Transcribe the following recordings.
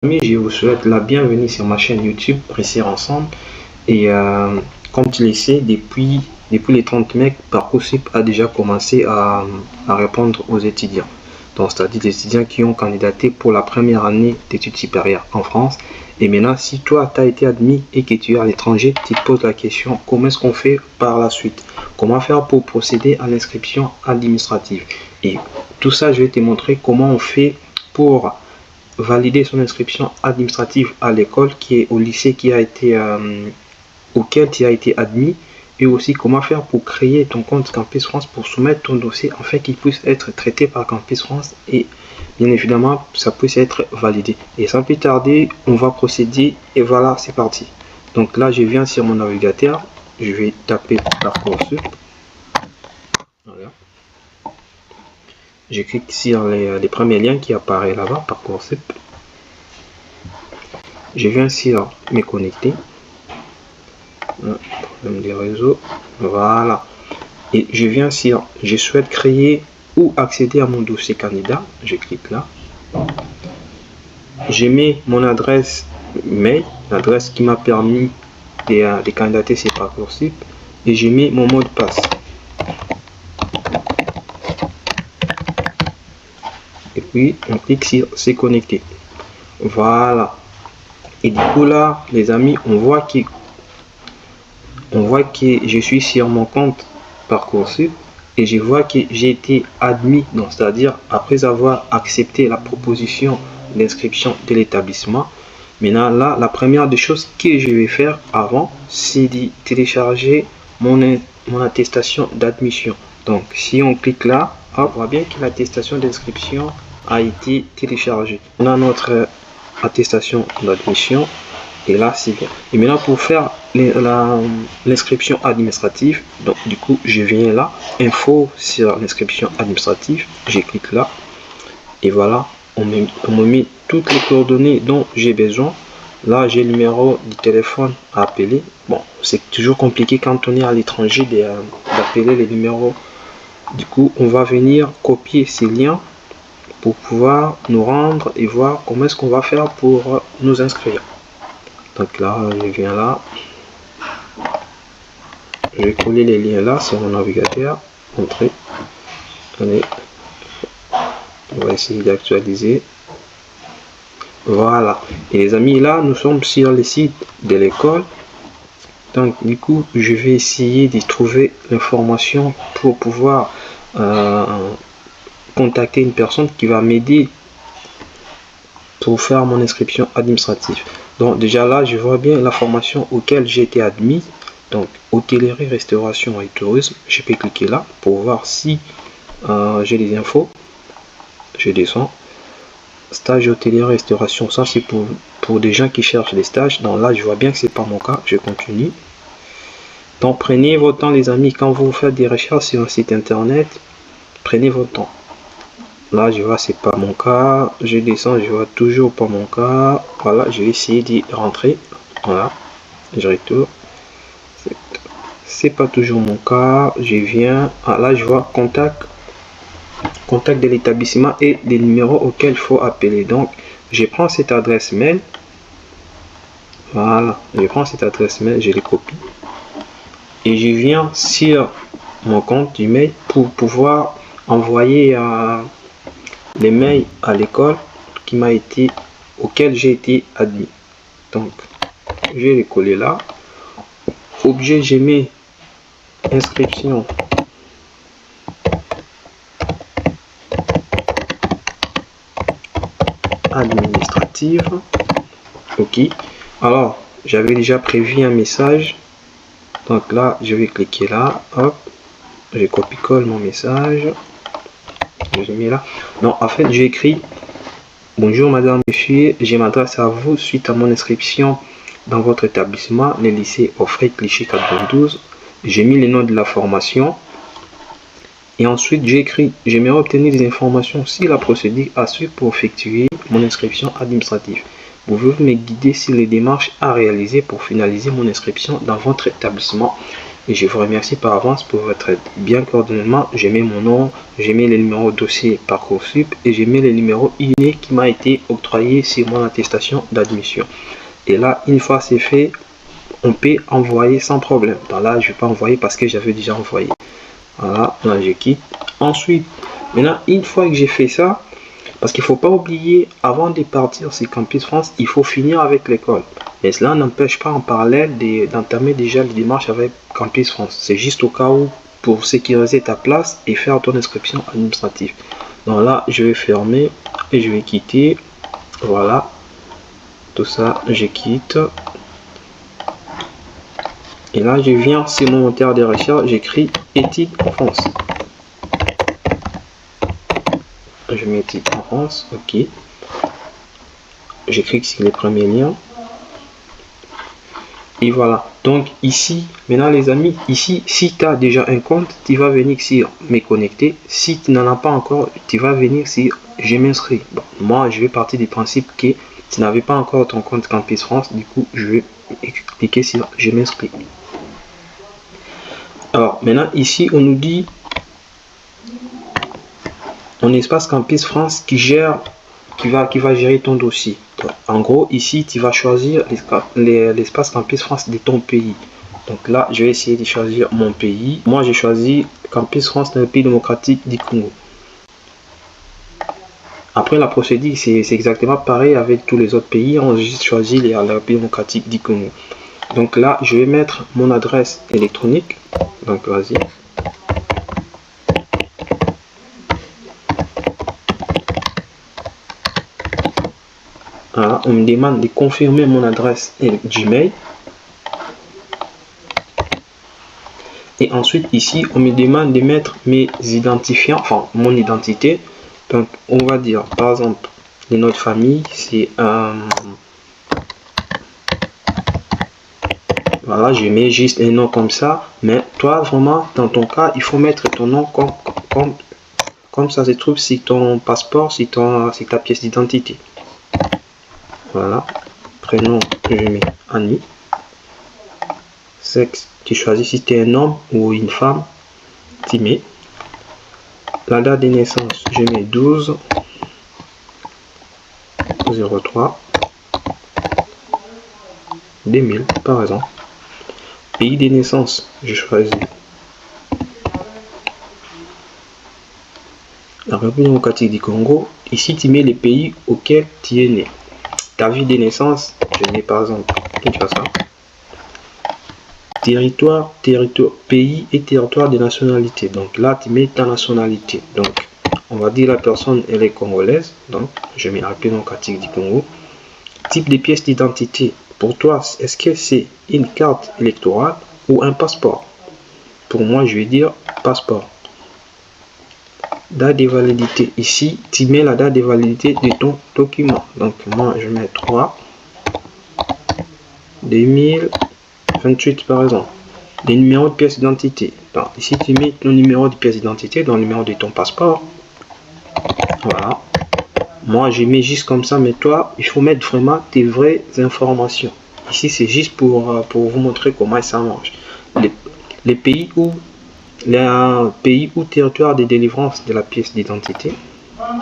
Amis, je vous souhaite la bienvenue sur ma chaîne YouTube Réussir Ensemble. Et comme tu le sais, depuis les 30 mai, Parcoursup a déjà commencé à répondre aux étudiants. Donc, c'est-à-dire les étudiants qui ont candidaté pour la première année d'études supérieures en France. Et maintenant, si toi, tu as été admis et que tu es à l'étranger, tu te poses la question, comment est-ce qu'on fait par la suite? Comment faire pour procéder à l'inscription administrative? Et tout ça, je vais te montrer comment on fait pour valider son inscription administrative à l'école qui est au lycée qui a été auquel tu as été admis, et aussi comment faire pour créer ton compte Campus France pour soumettre ton dossier afin qu'il puisse être traité par Campus France et bien évidemment ça puisse être validé. Et sans plus tarder, on va procéder et voilà, c'est parti. Donc là, je viens sur mon navigateur, je vais taper Parcoursup. Voilà. Je clique sur les premiers liens qui apparaissent là-bas, Parcoursup. Je viens sur me connecter. Problème des réseaux. Voilà. Et je viens sur je souhaite créer ou accéder à mon dossier candidat. Je clique là. Je mets mon adresse mail, l'adresse qui m'a permis de candidater sur Parcoursup. Et je mets mon mot de passe. Et puis on clique sur se connecter. Voilà. Et du coup là, les amis, on voit que je suis sur mon compte Parcoursup et je vois que j'ai été admis, donc c'est-à-dire après avoir accepté la proposition d'inscription de l'établissement. Maintenant là, la première des choses que je vais faire avant, c'est de télécharger mon attestation d'admission. Donc si on clique là, on voit bien que l'attestation d'inscription a été téléchargée. On a notre attestation d'admission et là c'est bien. Et maintenant pour faire l'inscription administrative, donc du coup je viens là, info sur l'inscription administrative, je clique là et voilà, on me met toutes les coordonnées dont j'ai besoin. Là j'ai le numéro du téléphone à appeler. Bon, c'est toujours compliqué quand on est à l'étranger d'appeler les numéros. Du coup on va venir copier ces liens pour pouvoir nous rendre et voir comment est-ce qu'on va faire pour nous inscrire. Donc là, je viens là, je vais coller les liens là sur mon navigateur, entrer, allez, on va essayer d'actualiser. Voilà, et les amis, là nous sommes sur le site de l'école. Donc du coup je vais essayer de trouver l'information pour pouvoir contacter une personne qui va m'aider pour faire mon inscription administrative. Donc déjà là, je vois bien la formation auquel j'ai été admis. Donc hôtellerie, restauration et tourisme. Je peux cliquer là pour voir si j'ai des infos. Je descends. Stage hôtellerie, restauration. Ça c'est pour des gens qui cherchent des stages. Donc là, je vois bien que c'est pas mon cas. Je continue. Donc prenez votre temps les amis. Quand vous faites des recherches sur un site internet, prenez votre temps. Là je vois c'est pas mon cas, je descends, je vois toujours pas mon cas. Voilà, je vais essayer d'y rentrer. Voilà, je retourne, c'est pas toujours mon cas. Je viens, là je vois contact de l'établissement et des numéros auxquels il faut appeler. Donc je prends cette adresse mail. Voilà, je prends cette adresse mail, je les copie et je viens sur mon compte email pour pouvoir envoyer les mails à l'école auquel j'ai été admis. Donc je vais les coller là. Objet, j'ai mis inscription administrative. Ok, alors j'avais déjà prévu un message, donc là je vais cliquer là, hop, je copie-colle mon message. J'ai mis là. Non, en fait, j'ai écrit bonjour madame, monsieur, je m'adresse à vous suite à mon inscription dans votre établissement, le lycée Offray Clichy 92. J'ai mis le nom de la formation et ensuite j'ai écrit j'aimerais obtenir des informations sur la procédure à suivre pour effectuer mon inscription administrative. Pouvez-vous me guider sur les démarches à réaliser pour finaliser mon inscription dans votre établissement? et je vous remercie par avance pour votre aide. Bien cordialement, je mets mon nom, je mets les numéros dossier Parcoursup et je mets les numéros INE qui m'a été octroyé sur mon attestation d'admission. Et là, une fois c'est fait, on peut envoyer sans problème. Donc là, je vais pas envoyer parce que j'avais déjà envoyé. Voilà, là je quitte. Ensuite, maintenant, une fois que j'ai fait ça, parce qu'il ne faut pas oublier, avant de partir sur Campus France, il faut finir avec l'école. Mais cela n'empêche pas en parallèle d'entamer déjà les démarches avec Campus France. C'est juste au cas où, pour sécuriser ta place et faire ton inscription administrative. Donc là, je vais fermer et je vais quitter. Voilà, tout ça, je quitte. Et là, je viens sur mon moteur de recherche, j'écris éthique en France. Je mets éthique en France, ok. J'écris sur les premiers liens. Et voilà. Donc ici, maintenant les amis, ici, si tu as déjà un compte, tu vas venir sur me connecter. Si tu n'en as pas encore, tu vas venir sur je m'inscris. Bon, moi, je vais partir du principe que tu n'avais pas encore ton compte Campus France. Du coup, je vais cliquer sur je m'inscris. Alors maintenant ici on nous dit un espace Campus France qui va gérer ton dossier. Donc, en gros ici tu vas choisir l'espace Campus France de ton pays. Donc là je vais essayer de choisir mon pays. Moi j'ai choisi Campus France dans le pays démocratique du Congo. Après la procédure c'est exactement pareil avec tous les autres pays. On a juste choisi le pays démocratique du Congo. Donc là je vais mettre mon adresse électronique. Donc vas-y. Voilà, on me demande de confirmer mon adresse Gmail. Et ensuite ici on me demande de mettre mes identifiants, enfin mon identité. Donc on va dire par exemple le nom de famille, c'est voilà, je mets juste un nom comme ça, mais toi vraiment dans ton cas il faut mettre ton nom comme ça se trouve sur ton passeport, sur ta pièce d'identité. Voilà, prénom je mets Annie, sexe tu choisis si tu es un homme ou une femme, tu mets la date de naissance, je mets 12 03 2000 par exemple. Pays de naissance, je choisis la République démocratique du Congo. Ici, tu mets les pays auxquels tu es né. Ta ville de naissance, je mets par exemple Kinshasa. Territoire, pays et territoire de nationalité. Donc là, tu mets ta nationalité. Donc, on va dire la personne, elle est congolaise. Donc, je mets la République démocratique du Congo. Type de pièce d'identité. Pour toi, est-ce que c'est une carte électorale ou un passeport? Pour moi, je vais dire passeport. Date de validité. Ici, tu mets la date de validité de ton document. Donc, moi, je mets 3 2028 par exemple. Les numéros de pièce d'identité. Ici, tu mets ton numéro de pièce d'identité dans le numéro de ton passeport. Voilà. Moi, je mets juste comme ça, mais toi, il faut mettre vraiment tes vraies informations. Ici, c'est juste pour vous montrer comment ça marche. Les pays ou territoire de délivrance de la pièce d'identité.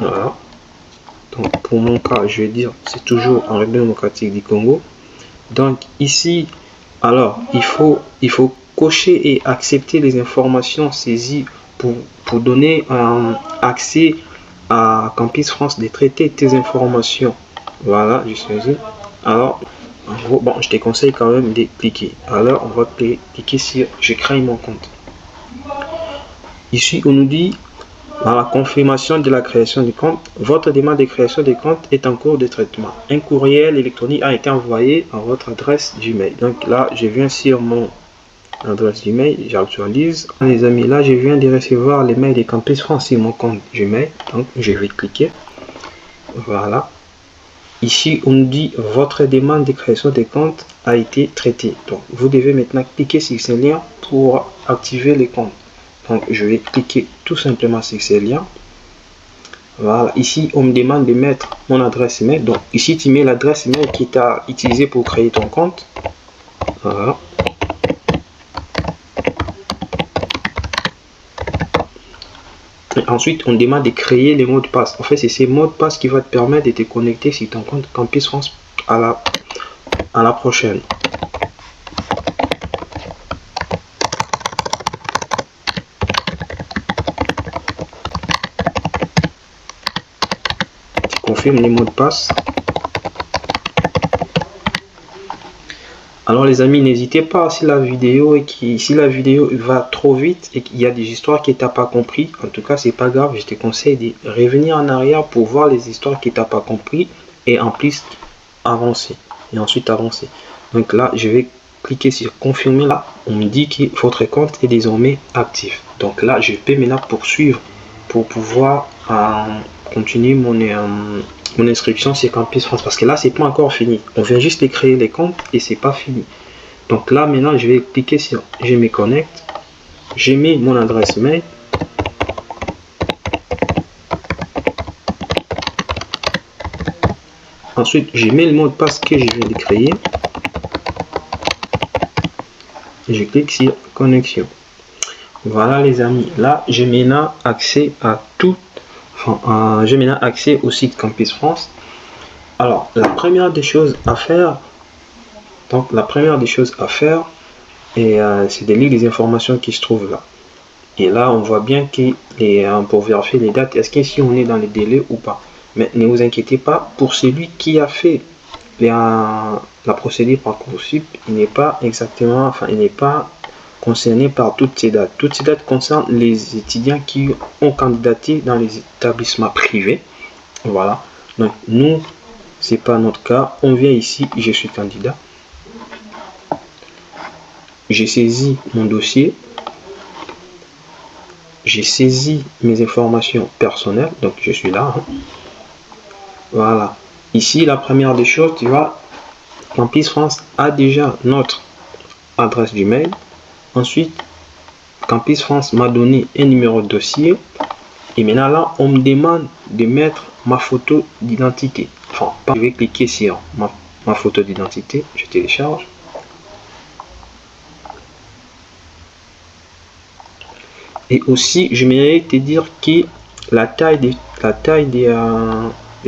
Voilà. Donc, pour mon cas, je vais dire, c'est toujours en République démocratique du Congo. Donc, ici, alors, il faut cocher et accepter les informations saisies pour donner accès à Campus France de traiter tes informations. Voilà, je choisis. Alors, en gros, bon, je te conseille quand même de cliquer. Alors, on va cliquer sur je crée mon compte. Ici, on nous dit dans la confirmation de la création du compte, votre demande de création de compte est en cours de traitement. Un courriel électronique a été envoyé à votre adresse Gmail. Donc là, je viens sur mon adresse Gmail, j'actualise. Les amis, là, je viens de recevoir les mails de Campus France sur mon compte Gmail. Donc, je vais cliquer. Voilà. Ici, on nous dit votre demande de création de compte a été traitée. Donc, vous devez maintenant cliquer sur ce lien pour activer les comptes. Donc, je vais cliquer tout simplement sur ce lien. Voilà. Ici, on me demande de mettre mon adresse email. Donc, ici, tu mets l'adresse email qui t'a utilisé pour créer ton compte. Voilà. Ensuite, on demande de créer les mots de passe. En fait, c'est ces mots de passe qui vont te permettre de te connecter sur ton compte Campus France à la prochaine. Tu confirmes les mots de passe. Alors les amis, n'hésitez pas si la vidéo va trop vite et qu'il y a des histoires que tu n'as pas compris. En tout cas, c'est pas grave, je te conseille de revenir en arrière pour voir les histoires que tu n'as pas compris et en plus avancer. Et ensuite avancer. Donc là, je vais cliquer sur confirmer. Là, on me dit que votre compte est désormais actif. Donc là, je peux maintenant poursuivre pour pouvoir continuer mon inscription sur Campus France, parce que là c'est pas encore fini, on vient juste de créer les comptes et c'est pas fini. Donc là maintenant je vais cliquer sur je me connecte, j'ai mis mon adresse mail, ensuite je mets le mot de passe que je viens de créer et je clique sur connexion. Voilà les amis, là j'ai maintenant accès à tout. J'ai maintenant accès au site Campus France. Alors la première des choses à faire, c'est de lire les informations qui se trouvent là. Et là on voit bien que pour vérifier les dates, est-ce qu'ici on est dans les délais ou pas. Mais ne vous inquiétez pas, pour celui qui a fait la procédure Parcoursup, il n'est pas exactement, il n'est pas concerné par toutes ces dates. Toutes ces dates concernent les étudiants qui ont candidaté dans les établissements privés. Voilà. Donc nous, c'est pas notre cas. On vient ici, je suis candidat. J'ai saisi mon dossier. J'ai saisi mes informations personnelles. Donc je suis là. Voilà. Ici, la première des choses, tu vois, Campus France a déjà notre adresse du mail. Ensuite, Campus France m'a donné un numéro de dossier. Et maintenant là, on me demande de mettre ma photo d'identité. Je vais cliquer sur ma photo d'identité. Je télécharge. Et aussi, je voudrais te dire que la taille de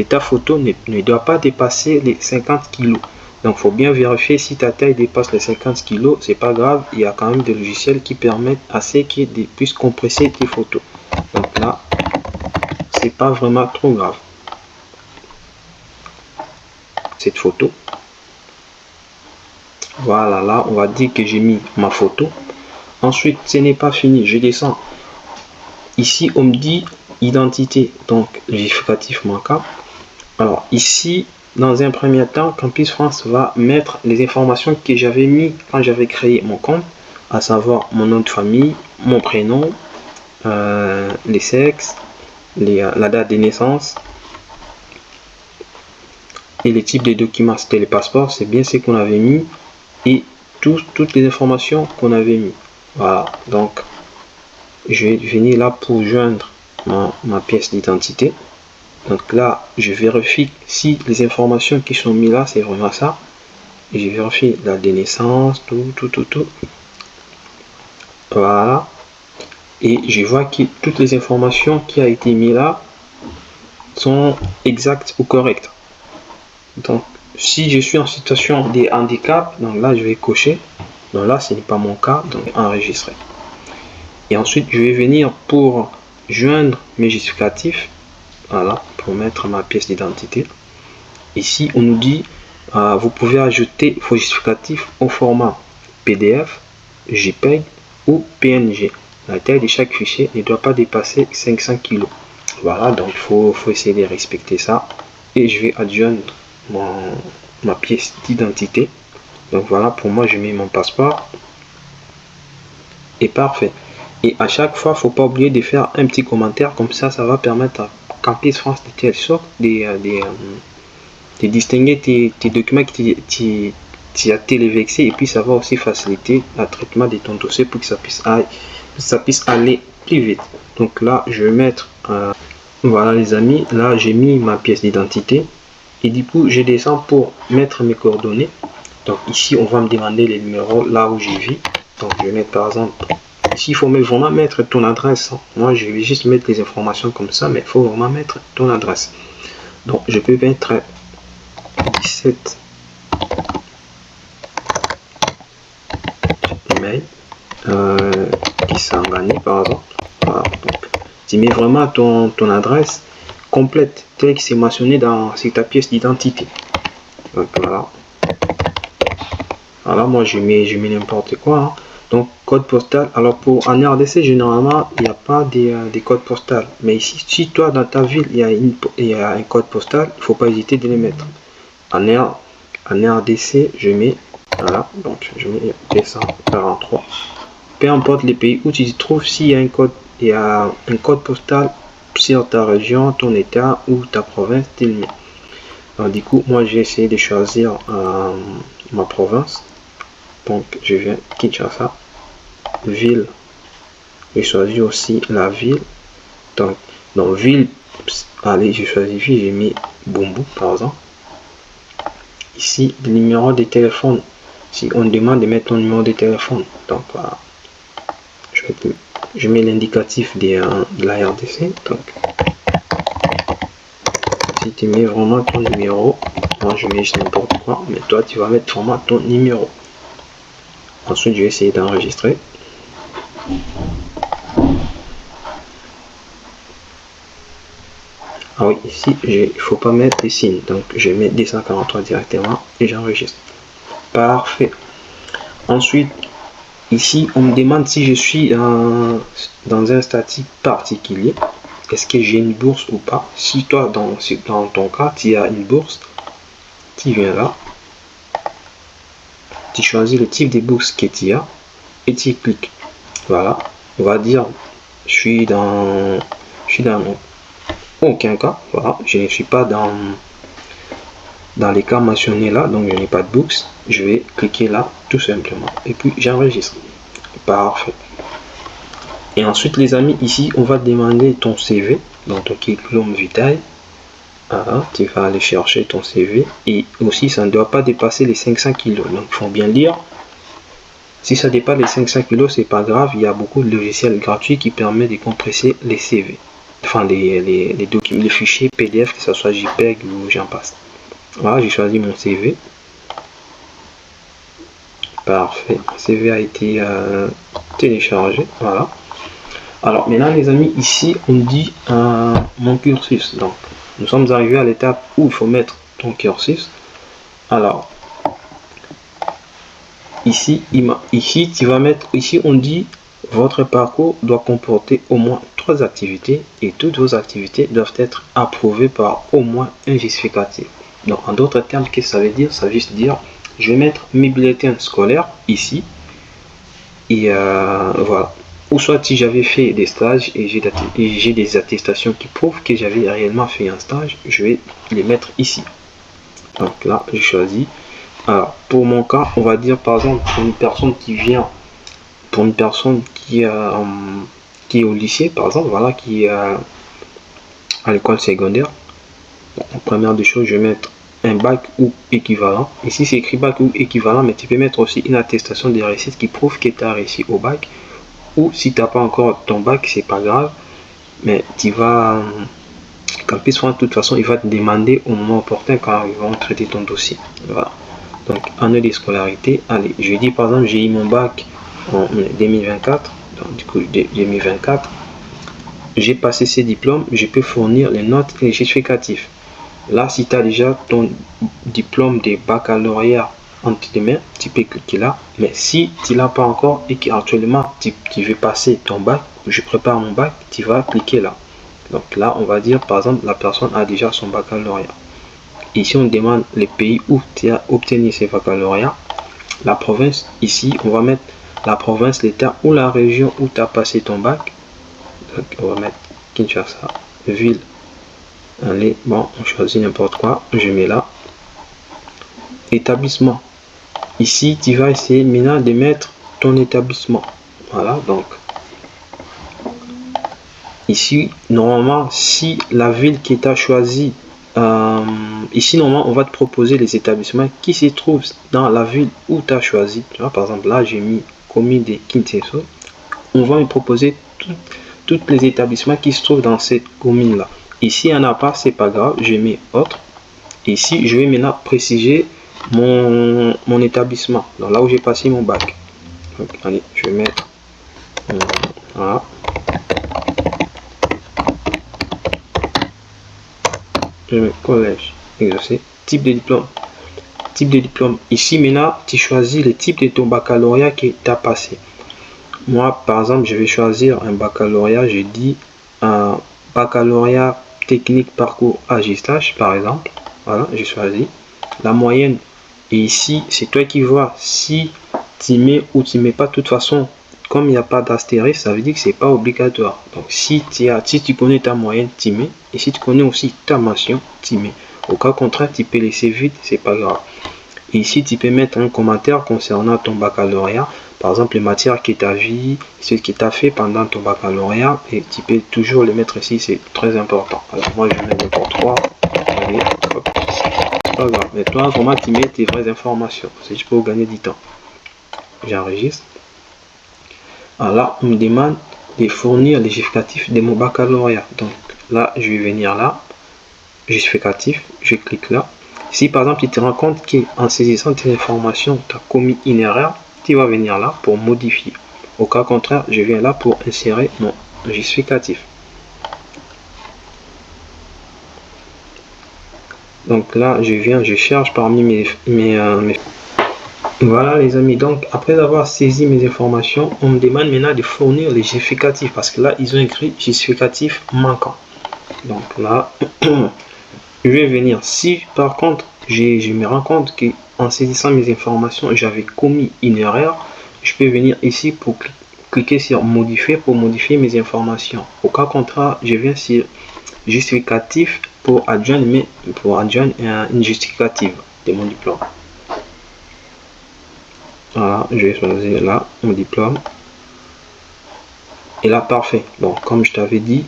ta photo ne doit pas dépasser les 50 kg. Donc, il faut bien vérifier si ta taille dépasse les 50 kg. C'est pas grave, il y a quand même des logiciels qui permettent à ce qu'ils puissent compresser tes photos. Donc là, c'est pas vraiment trop grave. Cette photo. Voilà, là, on va dire que j'ai mis ma photo. Ensuite, ce n'est pas fini. Je descends. Ici, on me dit identité, donc justificatif manquant. Alors, ici, dans un premier temps, Campus France va mettre les informations que j'avais mis quand j'avais créé mon compte, à savoir mon nom de famille, mon prénom, les sexes, la date de naissance et les types de documents. C'était le passeport, c'est bien ce qu'on avait mis, et toutes les informations qu'on avait mis. Voilà, donc je vais venir là pour joindre ma pièce d'identité. Donc là, je vérifie si les informations qui sont mises là, c'est vraiment ça. Et je vérifie la date de naissance, tout. Voilà. Et je vois que toutes les informations qui ont été mises là sont exactes ou correctes. Donc, si je suis en situation de handicap, donc là, je vais cocher. Donc là, ce n'est pas mon cas, donc enregistrer. Et ensuite, je vais venir pour joindre mes justificatifs. Voilà, pour mettre ma pièce d'identité. Ici, on nous dit, vous pouvez ajouter vos justificatifs au format PDF, JPEG ou PNG. La taille de chaque fichier ne doit pas dépasser 500 kg. Voilà, donc il faut essayer de respecter ça. Et je vais adjoindre ma pièce d'identité. Donc voilà, pour moi, je mets mon passeport. Et parfait. Et à chaque fois, il ne faut pas oublier de faire un petit commentaire. Comme ça, ça va permettre à Campus France de telle sorte de distinguer tes documents que tu as télévexé, et puis ça va aussi faciliter le traitement de ton dossier pour que ça puisse aller plus vite. Donc là, je vais mettre voilà les amis, là j'ai mis ma pièce d'identité et du coup je descends pour mettre mes coordonnées. Donc ici on va me demander les numéros là où j'y vis. Donc je vais mettre par exemple ici, il faut vraiment mettre ton adresse. Moi, je vais juste mettre les informations comme ça, mais il faut vraiment mettre ton adresse. Donc, je peux mettre 17 email qui Kisangani, par exemple. Voilà. Donc, tu mets vraiment ton adresse complète, telle que c'est mentionné sur ta pièce d'identité. Donc, voilà. Alors, moi, je mets n'importe quoi. Hein. Donc, code postal. Alors, en RDC, généralement, il n'y a pas des codes postaux. Mais ici, si toi, dans ta ville, il y a un code postal, il ne faut pas hésiter de les mettre. En RDC, je mets, voilà, donc je mets 243. Peu importe les pays où tu te trouves, s'il y a un code postal sur ta région, ton état ou ta province, tu le mets. Alors, du coup, moi, j'ai essayé de choisir ma province. Donc, je viens Kinshasa, ville. J'ai choisi aussi la ville. Donc, dans ville, allez, j'ai choisi ville, j'ai mis Bumbu, par exemple. Ici, le numéro de téléphone. Si on demande de mettre ton numéro de téléphone, donc voilà. Je mets l'indicatif de la RDC. Donc, si tu mets vraiment ton numéro, moi je mets juste n'importe quoi, mais toi tu vas mettre vraiment ton numéro. Ensuite, je vais essayer d'enregistrer. Ah oui, ici, il ne faut pas mettre les signes. Donc, je mets 243 directement et j'enregistre. Parfait. Ensuite, ici, on me demande si je suis dans un statut particulier. Est-ce que j'ai une bourse ou pas? Si toi, dans ton cas, tu as une bourse, tu viens là. Tu choisis le type de bourse que tu as et tu cliques. Voilà. On va dire, je suis dans aucun cas. Voilà. Je ne suis pas dans les cas mentionnés là, donc je n'ai pas de bourse. Je vais cliquer là tout simplement et puis j'enregistre. Parfait. Et ensuite, les amis, ici on va demander ton CV, donc ton curriculum vitae. Voilà, tu vas aller chercher ton CV et aussi ça ne doit pas dépasser les 500 kg. Donc il faut bien lire. Si ça dépasse les 500 kg, c'est pas grave, il y a beaucoup de logiciels gratuits qui permettent de compresser les CV, enfin les documents, les fichiers PDF, que ce soit JPEG ou j'en passe. Voilà, j'ai choisi mon CV. Parfait, mon CV a été téléchargé. Voilà. Alors maintenant les amis, ici on dit mon cursus. Donc nous sommes arrivés à l'étape où il faut mettre ton cursus. Alors ici tu vas mettre, ici on dit votre parcours doit comporter au moins 3 activités et toutes vos activités doivent être approuvées par au moins un justificatif. Donc en d'autres termes, qu'est-ce que ça veut dire? Ça veut juste dire je vais mettre mes bulletins scolaires ici et voilà. Ou soit si j'avais fait des stages et j'ai des attestations qui prouvent que j'avais réellement fait un stage, je vais les mettre ici. Donc là, j'ai choisi. Alors, pour mon cas, on va dire par exemple pour une personne qui vient, pour une personne qui est au lycée, par exemple, voilà, qui est à l'école secondaire. Bon, la première des choses, je vais mettre un bac ou équivalent. Ici, c'est écrit bac ou équivalent, mais tu peux mettre aussi une attestation de réussite qui prouve que tu as réussi au bac. Ou si tu n'as pas encore ton bac, c'est pas grave, mais tu vas, Campus France, de toute façon, il va te demander au moment opportun quand ils vont traiter ton dossier. Voilà. Donc, année de scolarité, allez, je dis par exemple, j'ai eu mon bac en 2024, donc du coup, 2024, j'ai passé ces diplômes, je peux fournir les notes et les justificatifs. Là, si tu as déjà ton diplôme de baccalauréat entre tes mains, tu peux cliquer là. Mais si tu l'as pas encore et qu'actuellement tu veux passer ton bac, je prépare mon bac, tu vas cliquer là. Donc là, on va dire par exemple la personne a déjà son baccalauréat. Ici, on demande les pays où tu as obtenu ces baccalauréats. La province, ici, on va mettre la province, l'état ou la région où tu as passé ton bac. Donc, on va mettre Kinshasa, ville. Allez, bon, on choisit n'importe quoi. Je mets là. Établissement. Ici, tu vas essayer maintenant de mettre ton établissement. Voilà, donc. Ici, normalement, si la ville qui t'a choisi, ici, normalement, on va te proposer les établissements qui se trouvent dans la ville où tu as choisi. Tu vois, par exemple, là, j'ai mis commune de Kinshasa on va me proposer tous les établissements qui se trouvent dans cette commune là. Ici il n'y en a pas, c'est pas grave, je mets autre. Ici je vais maintenant préciser mon établissement, donc là où j'ai passé mon bac. Donc allez, je vais mettre voilà. Je mets collège exercé, type de diplôme. Type de diplôme. Ici maintenant tu choisis le type de ton baccalauréat que tu as passé. Moi par exemple je vais choisir un baccalauréat, je dis un baccalauréat technique parcours âge-stage par exemple. Voilà, j'ai choisi la moyenne. Et ici c'est toi qui vois si tu mets ou tu mets pas. De toute façon, comme il n'y a pas d'astérisque, ça veut dire que c'est pas obligatoire. Donc si tu connais ta moyenne, tu mets. Et si tu connais aussi ta mention, tu mets. Au cas contraire, tu peux laisser vide, c'est pas grave. Et ici tu peux mettre un commentaire concernant ton baccalauréat, par exemple les matières que tu as vues, ce que tu as fait pendant ton baccalauréat, et tu peux toujours le mettre ici, c'est très important. Alors moi je mets n'importe quoi. Allez, hop. C'est pas grave. Mais toi vraiment tu mets tes vraies informations, c'est juste pour gagner du temps. J'enregistre. Alors là on me demande de fournir les justificatifs de mon baccalauréat. Donc là je vais venir là, justificatif, je clique là. Si par exemple tu te rends compte qu'en saisissant tes informations tu as commis une erreur, tu vas venir là pour modifier. Au cas contraire, je viens là pour insérer mon justificatif. Donc là je cherche parmi mes voilà les amis. Donc après avoir saisi mes informations, on me demande maintenant de fournir les justificatifs, parce que là ils ont écrit justificatif manquant. Donc là je vais venir, si par contre je me rends compte qu'en saisissant mes informations j'avais commis une erreur, je peux venir ici pour cliquer sur modifier pour modifier mes informations. Au cas contraire, je viens sur justificatif pour adjoindre une justificative de mon diplôme. Voilà, je vais choisir là mon diplôme. Et là parfait. Bon, comme je t'avais dit,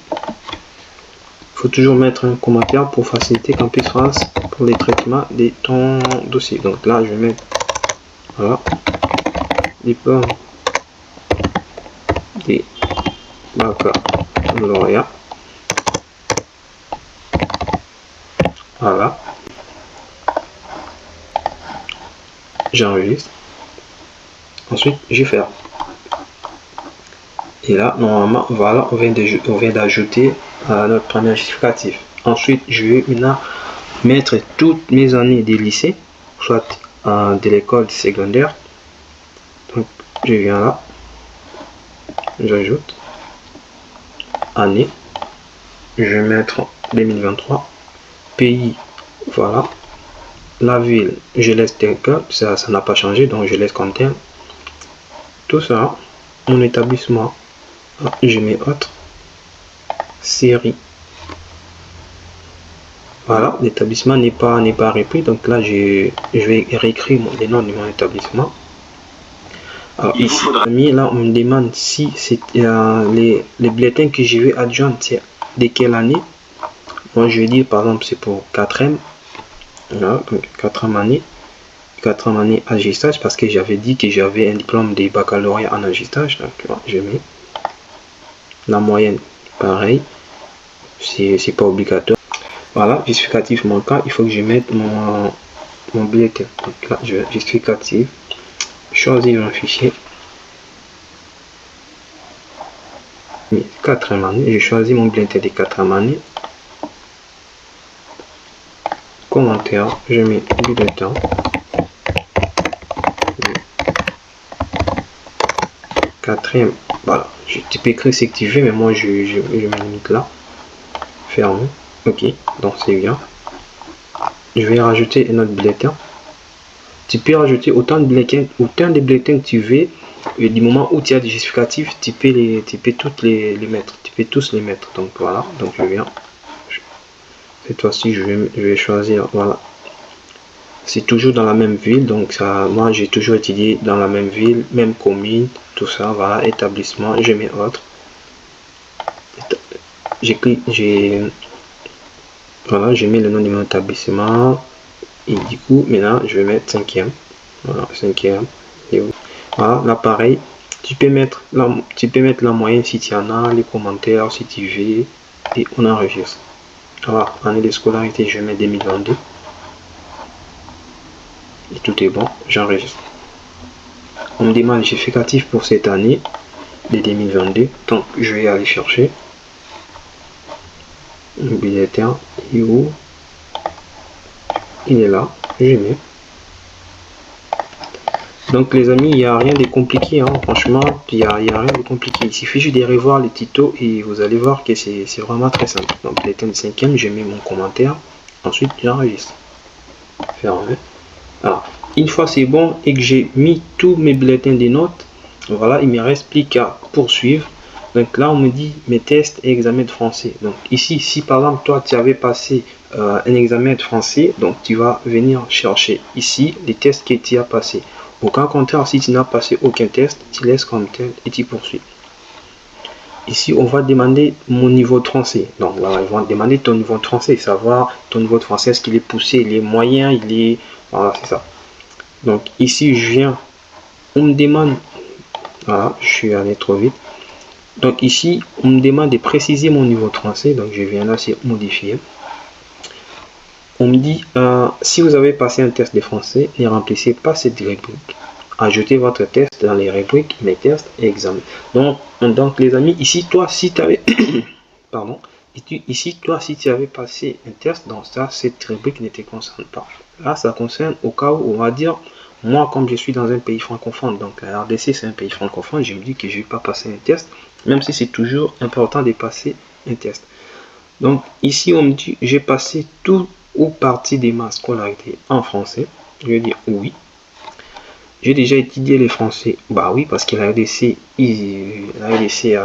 faut toujours mettre un commentaire pour faciliter qu'on puisse faire pour les traitements de ton dossier. Donc là je vais mettre voilà diplôme des baccalauréat. Voilà, j'enregistre. Ensuite je ferme. Et là normalement voilà, on vient d'ajouter notre premier justificatif. Ensuite je vais maintenant mettre toutes mes années de lycée, soit de l'école secondaire. Donc je viens là, j'ajoute année, je vais mettre 2023, pays, voilà, la ville je laisse tel que ça n'a pas changé, donc je laisse comme tel. Tout ça, mon établissement, je mets autre, série. Voilà, l'établissement n'est pas repris, donc là je vais réécrire le nom de mon établissement. Alors ici, là on me demande si c'est les bulletins que je vais adjoindre, c'est de quelle année. Moi je vais dire par exemple c'est pour 4e. Voilà, donc 4e année. 4e année âge-stage, parce que j'avais dit que j'avais un diplôme de baccalauréat en âge-stage. Donc je mets la moyenne, pareil, c'est pas obligatoire. Voilà, justificatif manquant, il faut que je mette mon bulletin. Donc là, je vais justificatif, choisir un fichier. 4e année, je choisis mon bulletin de 4e année. Commentaire, je mets bulletin. Quatrième, voilà, tu peux écrire ce que tu veux, mais moi je me limite là. Ferme. Ok, donc c'est bien. Je vais rajouter un autre bulletin. Tu peux rajouter autant de bulletins que tu veux. Et du moment où tu as des justificatifs, tu peux toutes les mettre. Tu peux tous les mettre. Donc voilà, donc je viens. Cette fois-ci, je vais choisir, voilà. C'est toujours dans la même ville, donc ça, moi j'ai toujours étudié dans la même ville, même commune, tout ça, voilà, établissement, je mets autre. Voilà, je mets le nom de mon établissement, et du coup, maintenant, je vais mettre 5e, voilà, 5e, et voilà, là pareil, Tu peux mettre la moyenne si tu en as, les commentaires si tu veux, et on enregistre. Alors, année de scolarité, je mets 2022. Et tout est bon, j'enregistre. On me demande justificatif pour cette année de 2022. Donc, je vais aller chercher le bulletin. Il est où? Il est là. Je mets. Donc les amis, il n'y a rien de compliqué, hein. Franchement, il n'y a rien de compliqué. Il suffit juste de revoir le tuto et vous allez voir que c'est vraiment très simple. Donc bulletin de 5e, je mets mon commentaire. Ensuite, j'enregistre. Fermé. Alors, une fois c'est bon et que j'ai mis tous mes bulletins de notes, voilà, il me reste plus qu'à poursuivre. Donc là, on me dit mes tests et examens de français. Donc ici, si par exemple, toi, tu avais passé un examen de français, donc tu vas venir chercher ici les tests que tu as passés. Au cas contraire, si tu n'as passé aucun test, tu laisses comme tel et tu poursuis. Ici, on va demander mon niveau de français. Donc voilà, ils vont demander ton niveau de français, savoir ton niveau de français, est-ce qu'il est poussé, il est moyen, il est... Voilà, c'est ça. Donc ici, je viens, on me demande... Voilà, je suis allé trop vite. Donc ici, on me demande de préciser mon niveau de français. Donc je viens là, c'est modifier. On me dit, si vous avez passé un test de français, ne remplissez pas cette rubrique. Ajoutez votre test dans les rubriques, mes tests et examens. Donc les amis, ici, toi, si tu avais... Pardon. Ici, toi, si tu avais passé un test, donc ça, cette rubrique ne te concerne pas. Là, ça concerne au cas où, on va dire, moi, comme je suis dans un pays francophone, donc la RDC, c'est un pays francophone, je me dis que je ne vais pas passer un test, même si c'est toujours important de passer un test. Donc ici, on me dit, j'ai passé tout ou partie de ma scolarité en français. Je vais dire oui. J'ai déjà étudié le français. Bah oui, parce que la RDC,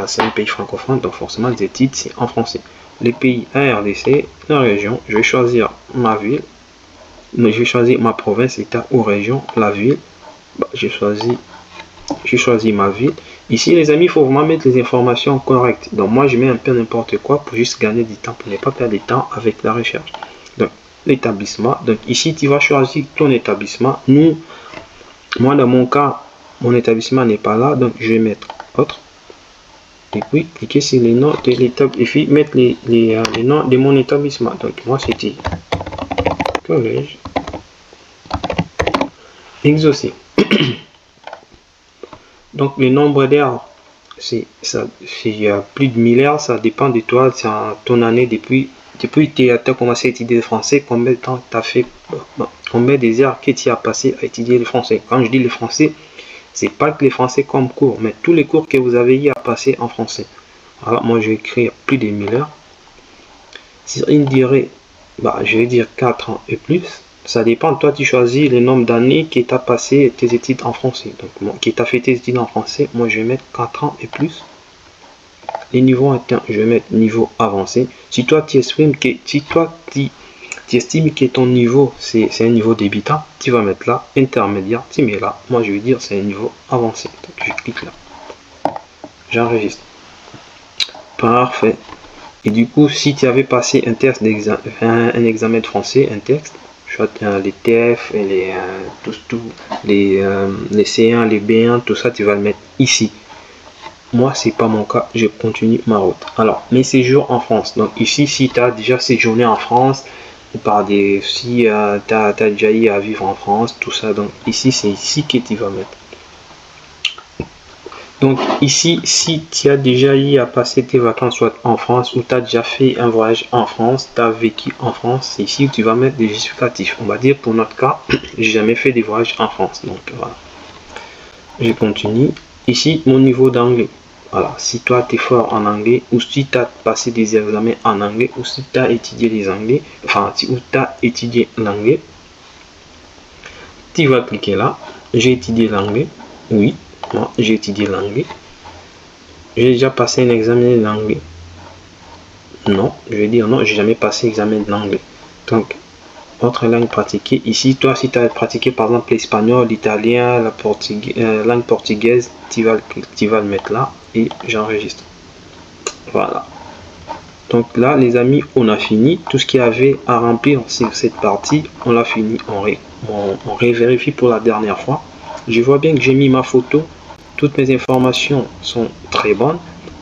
c'est un pays francophone, donc forcément les études, c'est en français. Les pays, la RDC, la région, je vais choisir ma ville. Mais je vais choisir ma province, état ou région, la ville. Bah, j'ai choisi ma ville. Ici, les amis, il faut vraiment mettre les informations correctes. Donc, moi, je mets un peu n'importe quoi pour juste gagner du temps, pour ne pas perdre du temps avec la recherche. Donc, l'établissement. Donc, ici, tu vas choisir ton établissement. Moi, dans mon cas, mon établissement n'est pas là. Donc, je vais mettre autre. Et puis, cliquer sur les noms de l'établissement. Et puis, mettre les noms de mon établissement. Donc, moi, c'était collège exaucé. Donc le nombre d'heures, il y a plus de 1000 heures, ça dépend de toi, c'est ton année depuis que tu as commencé à étudier le français, combien de temps tu as fait, combien des heures que tu as passé à étudier le français. Quand je dis le français, c'est pas que le français comme cours, mais tous les cours que vous avez eu à passer en français. Alors moi je vais écrire plus de 1000 heures. Sur une durée, je vais dire 4 ans et plus. Ça dépend, toi tu choisis le nombre d'années que tu as passé tes études en français. Donc, qui t'a fait tes études en français, moi je vais mettre 4 ans et plus. Les niveaux atteints, je vais mettre niveau avancé. Si toi tu estimes que ton niveau c'est un niveau débutant, tu vas mettre là, intermédiaire, tu mets là. Moi je vais dire c'est un niveau avancé. Donc je clique là. J'enregistre. Parfait. Et du coup, si tu avais passé un test un examen de français, un texte, les TF et les C1, les B1, tout ça, tu vas le mettre ici. Moi, c'est pas mon cas, je continue ma route. Alors, mes séjours en France. Donc ici, si tu as déjà séjourné en France, si tu as déjà eu à vivre en France, tout ça, donc ici, c'est ici que tu vas mettre. Donc ici, si tu as déjà eu à passer tes vacances soit en France ou tu as déjà fait un voyage en France, tu as vécu en France, c'est ici où tu vas mettre des justificatifs. On va dire pour notre cas, j'ai jamais fait des voyages en France. Donc voilà. Je continue. Ici, mon niveau d'anglais. Voilà, si toi tu es fort en anglais ou si tu as passé des examens en anglais ou si tu as étudié les anglais, enfin, si tu as étudié l'anglais, tu vas cliquer là. J'ai étudié l'anglais. Oui. Moi, j'ai étudié l'anglais. J'ai déjà passé un examen d'anglais. Non, je vais dire non, j'ai jamais passé examen de l'anglais. Donc, autre langue pratiquée. Ici, toi, si tu as pratiqué par exemple l'espagnol, l'italien, la langue portugaise, tu vas le mettre là et j'enregistre. Voilà. Donc là, les amis, on a fini. Tout ce qu'il y avait à remplir sur cette partie, on l'a fini. On révérifie pour la dernière fois. Je vois bien que j'ai mis ma photo toutes mes informations sont très bonnes.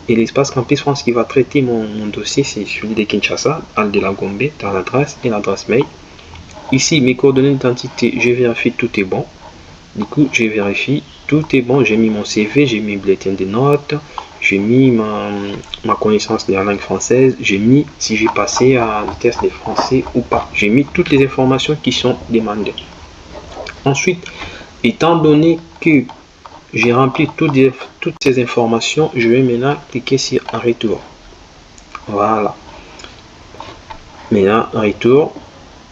Et l'espace Campus France qui va traiter mon dossier, c'est celui de Kinshasa, Al de la Gombe, dans l'adresse et l'adresse mail. Ici, mes coordonnées d'identité, je vérifie tout est bon. Du coup, je vérifie, tout est bon. J'ai mis mon CV, j'ai mis bulletin de notes, j'ai mis ma connaissance de la langue française, j'ai mis si j'ai passé à le test de français ou pas. J'ai mis toutes les informations qui sont demandées. Ensuite, étant donné que j'ai rempli toutes ces informations, je vais maintenant cliquer sur retour. Voilà. Maintenant, retour.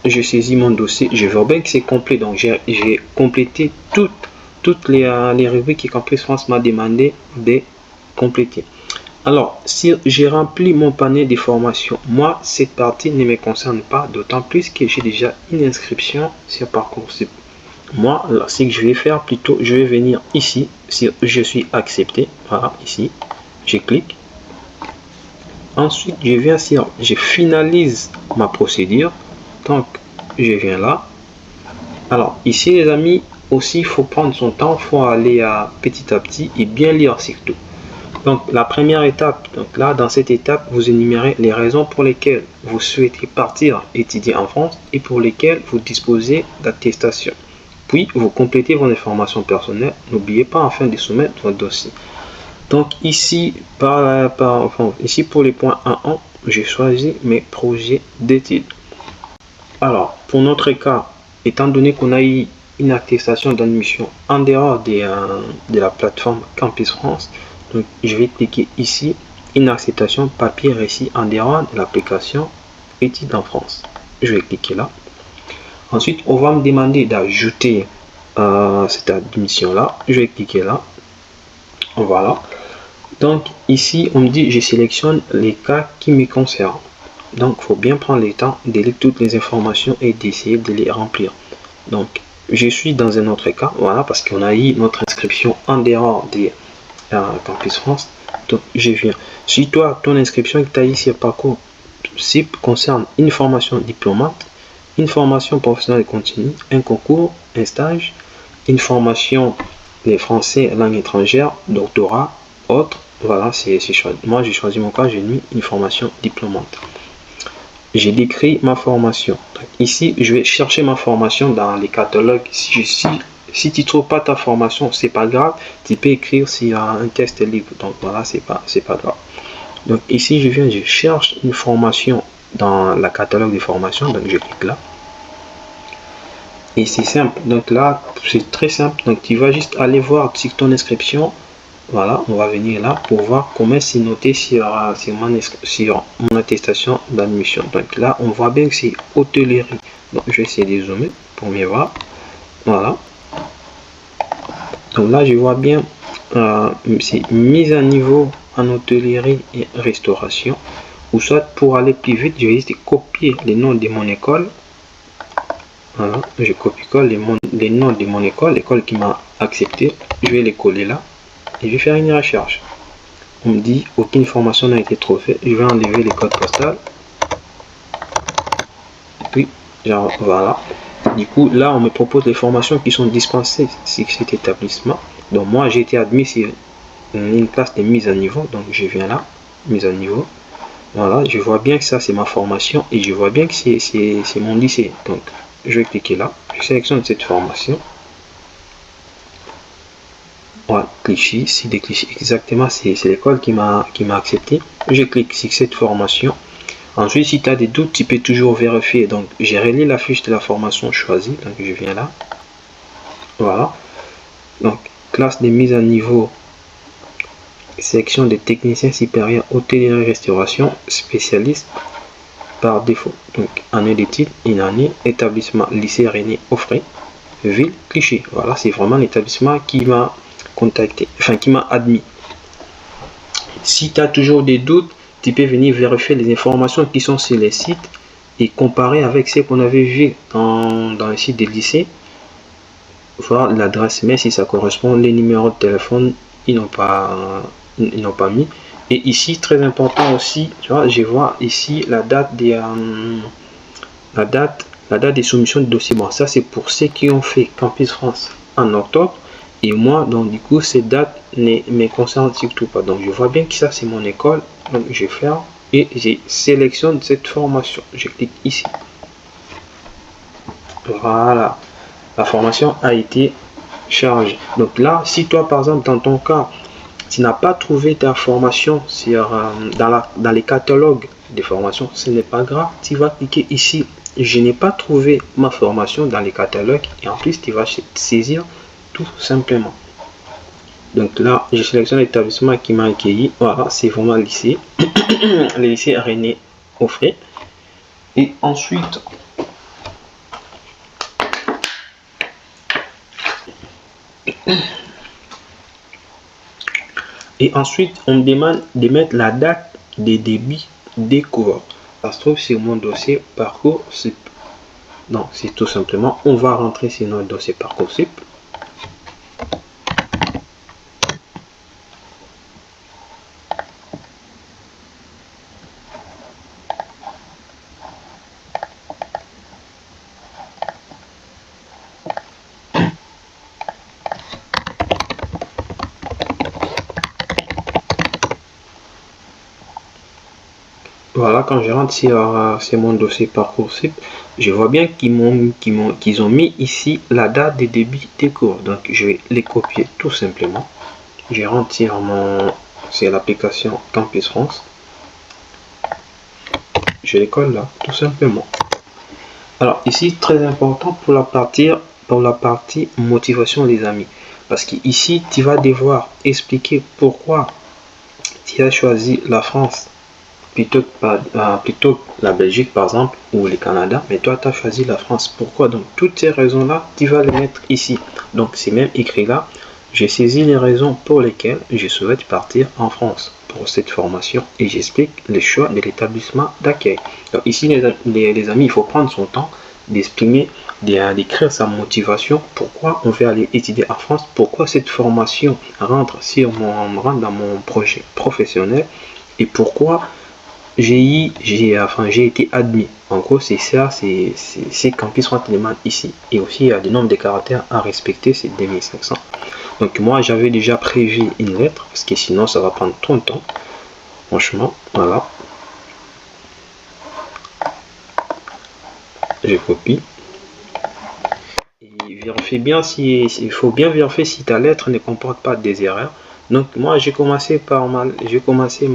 Je saisis mon dossier. Je vois bien que c'est complet. Donc, j'ai complété toutes les rubriques que Campus France m'a demandé de compléter. Alors, si j'ai rempli mon panier de formation, moi, cette partie ne me concerne pas, d'autant plus que j'ai déjà une inscription sur Parcoursup. Moi, là, ce que je vais faire plutôt, je vais venir ici, si je suis accepté, voilà, ici, je clique. Ensuite, je viens sur, je finalise ma procédure, donc je viens là. Alors, ici, les amis, aussi, il faut prendre son temps, il faut aller petit à petit et bien lire surtout. Donc, la première étape, donc là, dans cette étape, vous énumérez les raisons pour lesquelles vous souhaitez partir étudier en France et pour lesquelles vous disposez d'attestation. Puis, vous complétez vos informations personnelles. N'oubliez pas enfin de soumettre votre dossier. Donc, ici, ici pour les points 1.1, j'ai choisi mes projets d'études. Alors, pour notre cas, étant donné qu'on a eu une attestation d'admission en dehors de la plateforme Campus France, donc je vais cliquer ici, une acceptation papier récit en dehors de l'application études en France. Je vais cliquer là. Ensuite, on va me demander d'ajouter cette admission là. Je vais cliquer là. Voilà. Donc ici, on me dit je sélectionne les cas qui me concernent. Donc, il faut bien prendre le temps de lire toutes les informations et d'essayer de les remplir. Donc, je suis dans un autre cas, voilà, parce qu'on a eu notre inscription en dehors de Campus France. Donc, je viens. Si toi, ton inscription que tu as ici à Parcoursup concerne une formation diplômante, une formation professionnelle continue, un concours, un stage, une formation de français langue étrangère, doctorat, autre, voilà, c'est choisi. Moi, j'ai choisi mon cas, j'ai mis une formation diplômante. J'ai décrit ma formation. Donc, ici, je vais chercher ma formation dans les catalogues. Si tu ne trouves pas ta formation, c'est pas grave. Tu peux écrire s'il y a un test libre. Donc voilà, c'est pas grave. Donc ici, je cherche une formation dans la catalogue des formations. Donc je clique là. Et c'est simple. Donc là, c'est très simple. Donc tu vas juste aller voir sur ton inscription. Voilà, on va venir là pour voir comment c'est noté sur mon attestation d'admission. Donc là, on voit bien que c'est hôtellerie. Donc je vais essayer de zoomer pour mieux voir. Voilà. Donc là, je vois bien, c'est mise à niveau en hôtellerie et restauration. Ou soit pour aller plus vite, je vais juste copier les noms de mon école. Voilà, je copie-colle les noms de mon école, l'école qui m'a accepté. Je vais les coller là. Et je vais faire une recherche. On me dit aucune formation n'a été trouvée. Je vais enlever les codes postales. Puis, genre, voilà. Du coup, là, on me propose les formations qui sont dispensées sur cet établissement. Donc, moi, j'ai été admis sur une classe de mise à niveau. Donc, je viens là, mise à niveau. Voilà, je vois bien que ça, c'est ma formation. Et je vois bien que c'est mon lycée. Donc, je vais cliquer là. Je sélectionne cette formation. Voilà, Clichy, c'est des Clichy. Exactement, c'est l'école qui m'a accepté. Je clique sur cette formation. Ensuite, si tu as des doutes, tu peux toujours vérifier. Donc, j'ai relié la fiche de la formation choisie. Donc, je viens là. Voilà. Donc, classe de mise à niveau. Section des techniciens supérieurs hôtellerie-restauration, spécialiste par défaut. Donc, année d'études, une année, établissement lycée René Offray, ville Clichy. Voilà, c'est vraiment l'établissement qui m'a contacté, enfin qui m'a admis. Si tu as toujours des doutes, tu peux venir vérifier les informations qui sont sur les sites et comparer avec ce qu'on avait vu dans le site des lycées. Voir l'adresse mail si ça correspond, les numéros de téléphone, ils n'ont pas mis. Et ici, très important aussi, tu vois, je vois ici la date des soumissions de dossier. Bon, ça c'est pour ceux qui ont fait Campus France en octobre Et moi, donc du coup, cette date ne me concerne surtout pas. Donc je vois bien que ça c'est mon école. Donc je ferme et je sélectionne cette formation. Je clique ici. Voilà, la formation a été chargée. Donc là, si toi par exemple dans ton cas, tu n'as pas trouvé ta formation sur, dans les catalogues des formations, ce n'est pas grave. Tu vas cliquer ici. Je n'ai pas trouvé ma formation dans les catalogues et en plus tu vas saisir tout simplement. Donc là, je sélectionne l'établissement qui m'a accueilli. Voilà, c'est vraiment le lycée. Le lycée René Offray. Et ensuite, on me demande de mettre la date de début des cours. Ça se trouve sur mon dossier Parcoursup. Donc, c'est tout simplement, on va rentrer sur notre dossier Parcoursup. Voilà, quand je rentre sur mon dossier Parcoursup, je vois bien qu'ils ont mis ici la date de début des cours. Donc, je vais les copier tout simplement. Je rentre sur l'application Campus France. Je les colle là, tout simplement. Alors, ici, très important pour la partie motivation des amis. Parce qu'ici, tu vas devoir expliquer pourquoi tu as choisi la France plutôt la Belgique par exemple ou le Canada, mais toi tu as choisi la France. Pourquoi? Donc toutes ces raisons là tu vas les mettre ici. Donc c'est même écrit là, j'ai saisi les raisons pour lesquelles je souhaite partir en France pour cette formation et j'explique le choix de l'établissement d'accueil. Donc ici les amis, il faut prendre son temps d'exprimer, d'écrire sa motivation, pourquoi on veut aller étudier en France, pourquoi cette formation rentre dans mon projet professionnel et pourquoi j'ai été admis. En gros, c'est ça, c'est Campus France demande ici. Et aussi, il y a des nombres de caractères à respecter, c'est 2500. Donc, moi, j'avais déjà prévu une lettre, parce que sinon, ça va prendre trop de temps. Franchement, voilà. Je copie. Et vérifie bien il faut bien vérifier si ta lettre ne comporte pas des erreurs. Donc, moi, j'ai commencé ma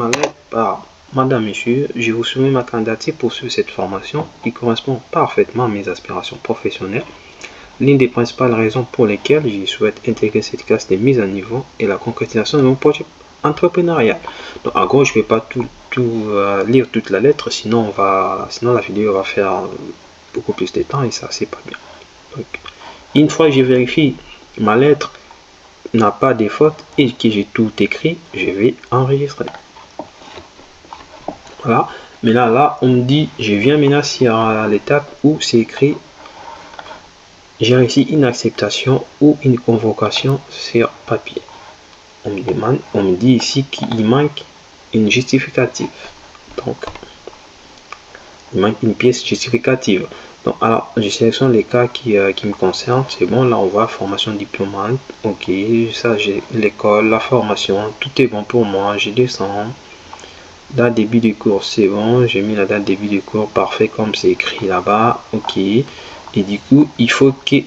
lettre par: Madame, Monsieur, je vous soumets ma candidature pour suivre cette formation qui correspond parfaitement à mes aspirations professionnelles. L'une des principales raisons pour lesquelles je souhaite intégrer cette classe de mise à niveau est la concrétisation de mon projet entrepreneurial. Donc, en gros, je ne vais pas lire toute la lettre, sinon la vidéo va faire beaucoup plus de temps et ça, c'est pas bien. Donc, une fois que je vérifie ma lettre n'a pas de fautes et que j'ai tout écrit, je vais enregistrer. Voilà, mais là, on me dit, je viens maintenant sur l'étape où c'est écrit, j'ai réussi une acceptation ou une convocation sur papier. On me dit ici qu'il manque une justificative. Donc, il manque une pièce justificative. Donc, alors, je sélectionne les cas qui me concernent. C'est bon, là, on voit formation diplômante. Ok, ça, j'ai l'école, la formation, tout est bon pour moi. Je descends. Date début du cours, c'est bon, j'ai mis la date début du cours, parfait, comme c'est écrit là-bas. Ok, et du coup il faut que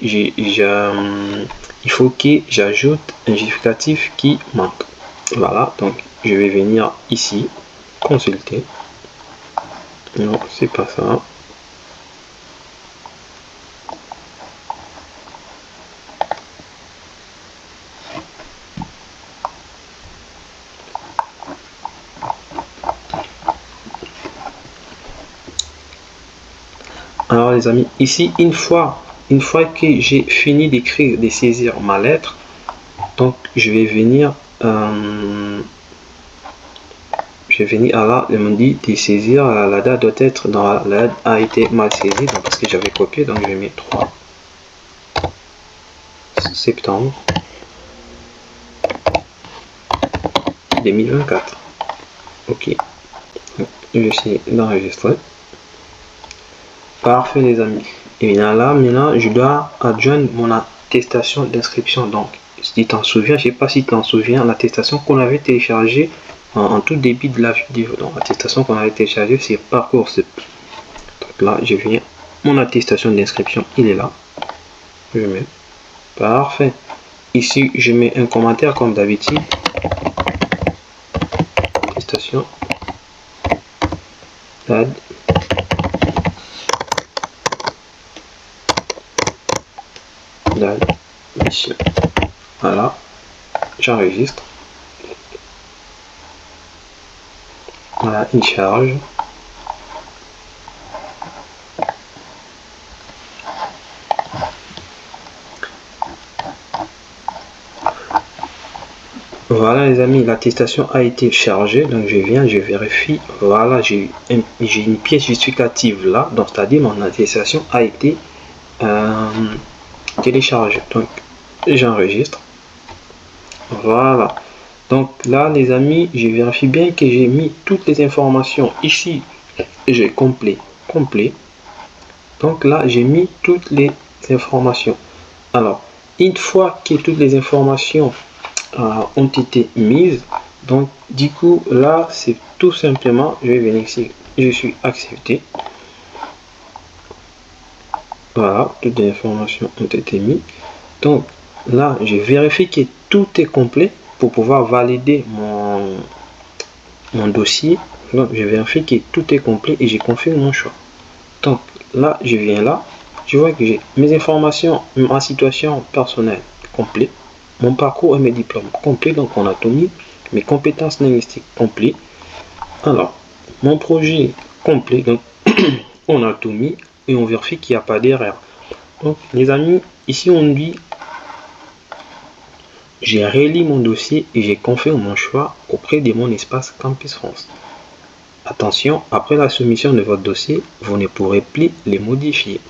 j'ajoute un justificatif qui manque. Voilà, donc je vais venir ici consulter. Non, c'est pas ça. Alors les amis, ici une fois que j'ai fini d'écrire, de saisir ma lettre, donc je vais venir là, il me dit de saisir, la date doit être dans la date a été mal saisie, donc parce que j'avais copié, donc je vais mettre 3 septembre 2024. Ok, je suis d'enregistrer. Parfait les amis. Et bien là, maintenant, je dois adjoindre mon attestation d'inscription. Donc, si tu t'en souviens, je sais pas si tu t'en souviens, l'attestation qu'on avait téléchargée en tout début de la vidéo. Donc l'attestation qu'on avait téléchargée, c'est Parcoursup. Donc là, je viens, mon attestation d'inscription, il est là. Je mets, parfait. Ici, je mets un commentaire comme d'habitude. Attestation d'admission. Voilà, j'enregistre. Voilà, il charge. Voilà les amis, l'attestation a été chargée, donc je viens, je vérifie. Voilà, j'ai une pièce justificative là, donc c'est-à-dire mon attestation a été téléchargée. Donc j'enregistre. Voilà. Donc là les amis, je vérifie bien que j'ai mis toutes les informations. Ici, j'ai complet. Donc là, j'ai mis toutes les informations. Alors, une fois que toutes les informations ont été mises, donc du coup là c'est tout simplement, je vais venir ici, je suis accepté. Voilà, toutes les informations ont été mises. Donc là je vérifie que tout est complet pour pouvoir valider mon dossier. Donc je vérifie que tout est complet et j'ai confirme mon choix. Donc là je viens là, je vois que j'ai mes informations, ma situation personnelle complète, mon parcours et mes diplômes complets, donc on a tout mis, mes compétences linguistiques complètes. Alors, mon projet complet, donc on a tout mis et on vérifie qu'il n'y a pas d'erreur. Donc les amis, ici on dit j'ai relis mon dossier et j'ai confirmé mon choix auprès de mon espace Campus France. Attention, après la soumission de votre dossier, vous ne pourrez plus les modifier.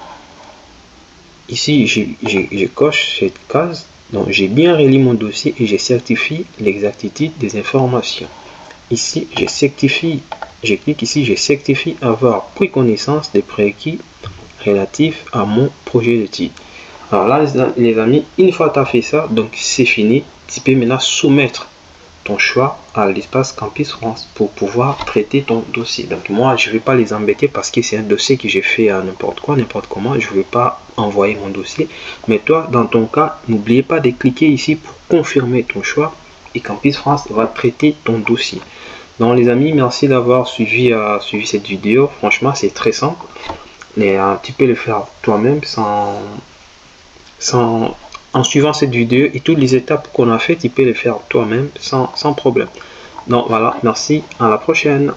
Ici, je coche cette case. Donc, j'ai bien relis mon dossier et je certifie l'exactitude des informations. Ici, je clique ici, je certifie avoir pris connaissance des prérequis relatifs à mon projet d'étude. Alors là, les amis, une fois que tu as fait ça, donc c'est fini. Tu peux maintenant soumettre ton choix à l'espace Campus France pour pouvoir traiter ton dossier. Donc moi, je ne vais pas les embêter parce que c'est un dossier que j'ai fait à n'importe quoi, n'importe comment. Je ne vais pas envoyer mon dossier. Mais toi, dans ton cas, n'oubliez pas de cliquer ici pour confirmer ton choix et Campus France va traiter ton dossier. Donc les amis, merci d'avoir suivi cette vidéo. Franchement, c'est très simple. Mais tu peux le faire toi-même en suivant cette vidéo et toutes les étapes qu'on a fait, tu peux les faire toi-même sans problème. Donc voilà, merci, à la prochaine.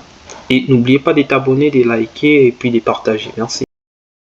Et n'oubliez pas de t'abonner, de liker et puis de partager. Merci.